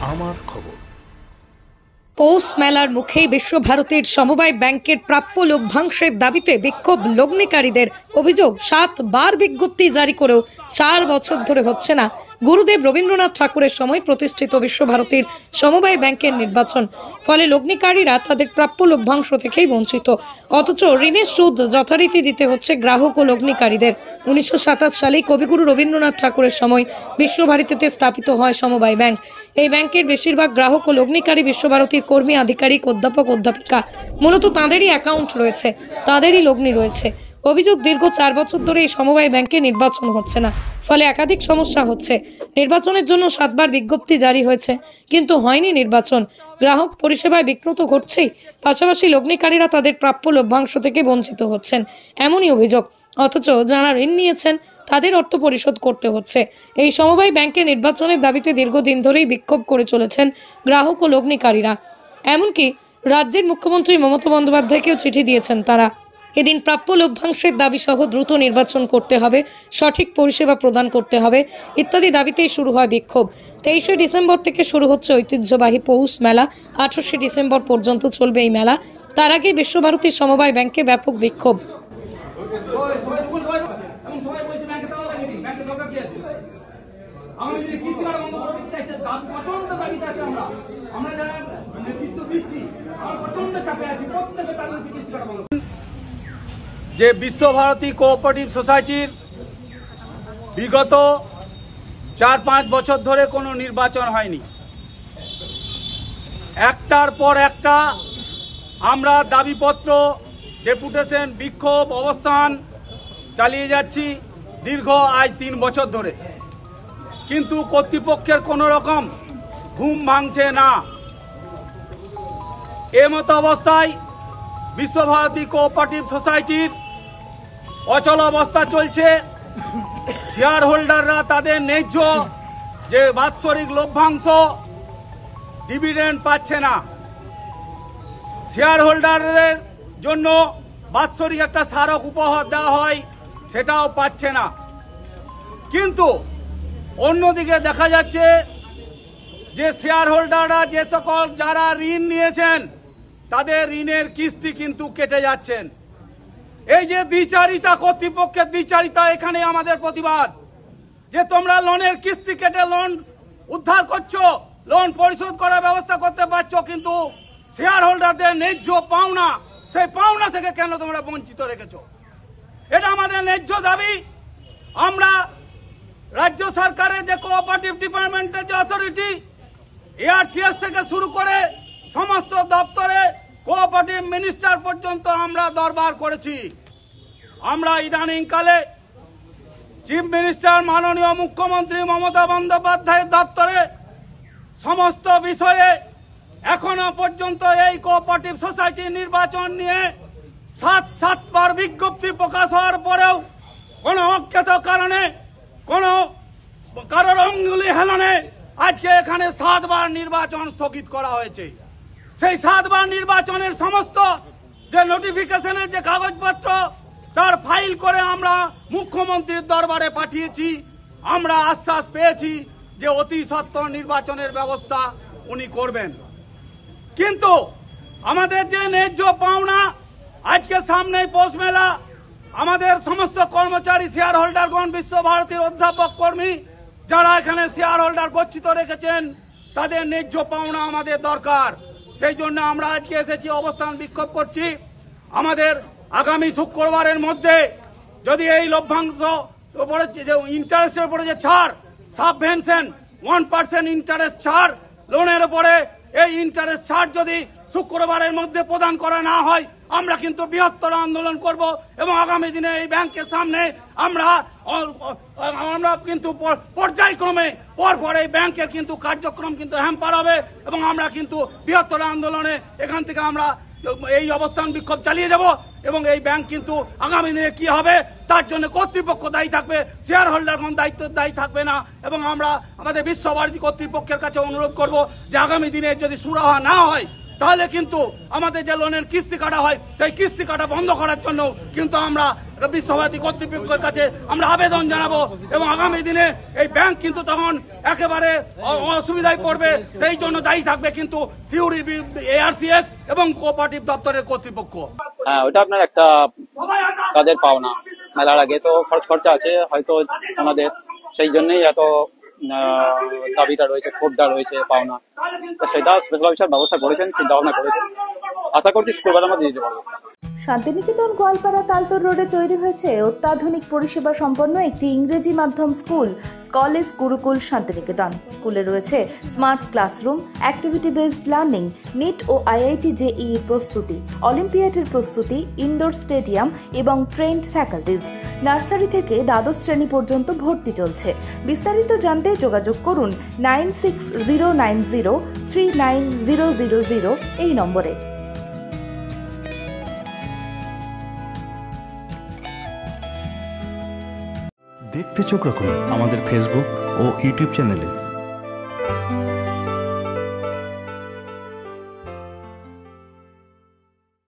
আমার খবর। পৌষ মেলার মুখেই বিশ্বভারতীর সমবায় ব্যাংকের প্রাপ্য লভ্যাংশের দাবিতে বিক্ষোভ লগ্নিকারীদের। অভিযোগ 7 বার বিজ্ঞপ্তি জারি করেও 4 বছর ধরে হচ্ছে না গুরুদেব রবীন্দ্রনাথ ঠাকুরের সময় প্রতিষ্ঠিত বিশ্বভারতীর সমবায় ব্যাংকের নির্বাচন। ফলে লগ্নিকারীরা তাদের প্রাপ্য লভ্যাংশ থেকেই বঞ্চিত। অথচ ঋণের সুদ যথারীতি দিতে হচ্ছে গ্রাহক ও লগ্নিকারীদের। 1927 সালে কবিগুরু রবীন্দ্রনাথ ঠাকুরের সময় বিশ্বভারতীতে স্থাপিত হয় সমবায় ব্যাংক। এই ব্যাংকের বেশিরভাগ গ্রাহক ও লগ্নিকারী বিশ্বভারতীর কর্মী, আধিকারিক, অধ্যাপক, অধ্যাপিকা। মূলত তাঁদেরই অ্যাকাউন্ট রয়েছে, তাঁদেরই লগ্নি রয়েছে। অভিযোগ, দীর্ঘ 4 বছর ধরে এই সমবায় ব্যাংকে নির্বাচন হচ্ছে না, ফলে একাধিক সমস্যা হচ্ছে। নির্বাচনের জন্য 7 বার বিজ্ঞপ্তি জারি হয়েছে, কিন্তু হয়নি নির্বাচন। গ্রাহক পরিষেবায় বিঘ্নত ঘটছেই, পাশাপাশি লগ্নিকারীরা তাদের প্রাপ্য লভ্যাংশ থেকে বঞ্চিত হচ্ছেন, এমনই অভিযোগ। অথচ যারা ঋণ নিয়েছেন তাদের অর্থ পরিশোধ করতে হচ্ছে। এই সমবায় ব্যাংকে নির্বাচনের দাবিতে দীর্ঘদিন ধরেই বিক্ষোভ করে চলেছেন গ্রাহক ও লগ্নিকারীরা। এমনকি রাজ্যের মুখ্যমন্ত্রী মমতা বন্দ্যোপাধ্যায়কেও চিঠি দিয়েছেন তারা। এদিন প্রাপ্য লভ্যাংশের দাবি সহ দ্রুত নির্বাচন করতে হবে, সঠিক পরিষেবা প্রদান করতে হবে ইত্যাদি দাবিতেই শুরু হয় বিক্ষোভ। 23শে ডিসেম্বর থেকে শুরু হচ্ছে ঐতিহ্যবাহী পৌষ মেলা। 28শে ডিসেম্বর পর্যন্ত চলবে এই মেলা। তার আগে বিশ্বভারতী সমবায় ব্যাংকে ব্যাপক বিক্ষোভ। যে বিশ্বভারতী কোঅপারেটিভ সোসাইটির বিগত 4-5 বছর ধরে কোনো নির্বাচন হয়নি। একটার পর একটা আমরা দাবিপত্র, ডেপুটেশন, বিক্ষোভ, অবস্থান চালিয়ে যাচ্ছি দীর্ঘ আজ 3 বছর ধরে, কিন্তু কর্তৃপক্ষের কোনো রকম ঘুম ভাঙছে না। এমতো অবস্থায় বিশ্বভারতী কোঅপারেটিভ সোসাইটির অচল অবস্থা চলছে। শেয়ার হোল্ডাররা তাদের ন্যায্য যে বাৎসরিক লভ্যাংশ, ডিভিডেন্ড পাচ্ছে না। শেয়ার হোল্ডারদের জন্য বাৎসরিক একটা স্মারক উপহার দেওয়া হয়, সেটাও পাচ্ছে না। কিন্তু অন্যদিকে দেখা যাচ্ছে যে শেয়ার হোল্ডাররা, যে সকল যারা ঋণ নিয়েছেন, তাদের ঋণের কিস্তি কিন্তু কেটে যাচ্ছেন। এই যে দ্বিচারিতা, কর্তৃপক্ষের দ্বিচারিতা, এখানে আমাদের প্রতিবাদ। যে তোমরা লোনের কিস্তি কেটে লোন উদ্ধার করছো, লোন পরিশোধ করার ব্যবস্থা করতে পারছো, কিন্তু শেয়ার হোল্ডারদের ন্যায্য পাওনা, সেই পাওনা থেকে কেন তোমরা বঞ্চিত রেখেছো? এটা আমাদের ন্যায্য দাবি। আমরা রাজ্য সরকারের যে কোঅপারেটিভ ডিপার্টমেন্টের যে অথরিটি, এআরসিএস থেকে শুরু করে সমস্ত দপ্তরে কোঅপারেটিভ মিনিস্টার পর্যন্ত আমরা দরবার করেছি। আমরা ইদানিংকালে চিফ মিনিস্টার মাননীয় মুখ্যমন্ত্রী মমতা বন্দ্যোপাধ্যায়ের দপ্তরে সমস্ত বিষয়ে এখনো পর্যন্ত এই কোঅপারেটিভ সোসাইটি নির্বাচন নিয়ে 7 বার বিজ্ঞপ্তি প্রকাশ হওয়ার পরেও কোনো অজ্ঞাত কারণে, কোনো কারোর অঙ্গুলি হেলনে আজকে এখানে 7 বার নির্বাচন স্থগিত করা হয়েছে। সেই 7 বার নির্বাচনের সমস্ত যে নোটিফিকেশনের যে কাগজপত্র, তার ফাইল করে আমরা মুখ্যমন্ত্রীর দরবারে পাঠিয়েছি। আমরা আশ্বাস পেয়েছি যে অতি সত্বর নির্বাচনের ব্যবস্থা উনি করবেন। কিন্তু আমাদের যে ন্যায্য পাওনা, আজকে সামনে পৌষ মেলা, আমাদের সমস্ত কর্মচারী, শেয়ার হোল্ডারগণ, বিশ্বভারতীর অধ্যাপক, কর্মী যারা এখানে শেয়ার হোল্ডার গচ্ছিত রেখেছেন, তাদের ন্যায্য পাওনা আমাদের দরকার। সেই জন্য আমরা আজকে এসেছি, অবস্থান বিক্ষোভ করছি। আমাদের আগামী শুক্রবারের মধ্যে যদি এই লভ্যাংশ উপরে যে ইন্টারেস্টের উপরে যে ছাড়, সাবভেনশন 1% ইন্টারেস্ট ছাড়, লোনের উপরে এই ইন্টারেস্ট ছাড় যদি শুক্রবারের মধ্যে প্রদান করা না হয়, আমরা কিন্তু বৃহত্তর আন্দোলন করব এবং আগামী দিনে এই ব্যাংকের সামনে আমরা কিন্তু পর্যায়ক্রমে পরপর এই ব্যাংকের কিন্তু কার্যক্রম কিন্তু হ্যাম্পার হবে এবং আমরা কিন্তু বৃহত্তর আন্দোলনে এখান থেকে আমরা এই অবস্থান বিক্ষোভ চালিয়ে যাব। এবং এই ব্যাংক কিন্তু আগামী দিনে কি হবে তার জন্য কর্তৃপক্ষ দায়ী থাকবে, শেয়ার হোল্ডারগণ দায়ী থাকবে না। এবং আমরা আমাদের বিশ্বভারতী কর্তৃপক্ষের কাছে অনুরোধ করব যে আগামী দিনে যদি সুরাহা না হয়, তাহলে কিন্তু আমাদের যে লোনের কিস্তি কাটা হয় সেই কিস্তি কাটা বন্ধ করার জন্য কিন্তু আমরা বিশ্বভারতী কর্তৃপক্ষের কাছে আমরা আবেদন জানাবো এবং আগামী দিনে এই ব্যাংক কিন্তু তখন একেবারে অসুবিধায় পড়বে, সেই জন্য দায়ী থাকবে কিন্তু সিউড়ি ARCS এবং কোঅপারেটিভ দপ্তরের কর্তৃপক্ষ। হ্যাঁ, ওটা আপনার একটা তাদের পাওনা, মেলার আগে তো খরচা আছে হয়তো ওনাদের, সেই জন্যই এত দাবিটা রয়েছে, ক্ষোভটা রয়েছে পাওনা। তো সেটা স্পেশাল অফিসার ব্যবস্থা করেছেন, চিন্তা ভাবনা করেছেন, আশা করছি শুক্রবার আমরা দিয়ে দিতে পারবো। শান্তিনিকেতন গোয়ালপাড়া তালতর রোডে তৈরি হয়েছে অত্যাধুনিক পরিষেবা সম্পন্ন একটি ইংরেজি মাধ্যম স্কুল, কলেজ গুরুকুল শান্তিনিকেতন। স্কুলে রয়েছে smart classroom, activity based learning, NEET ও IIT JEE প্রস্তুতি, অলিম্পিয়াডের প্রস্তুতি, ইনডোর স্টেডিয়াম এবং ট্রেন্ড ফ্যাকাল্টিজ। নার্সারি থেকে দ্বাদশ শ্রেণী পর্যন্ত ভর্তি চলছে। বিস্তারিত জানতে যোগাযোগ করুন 9609039000 এই নম্বরে। দেখতে চোখ রাখুন আমাদের ফেসবুক ও ইউটিউব চ্যানেলে।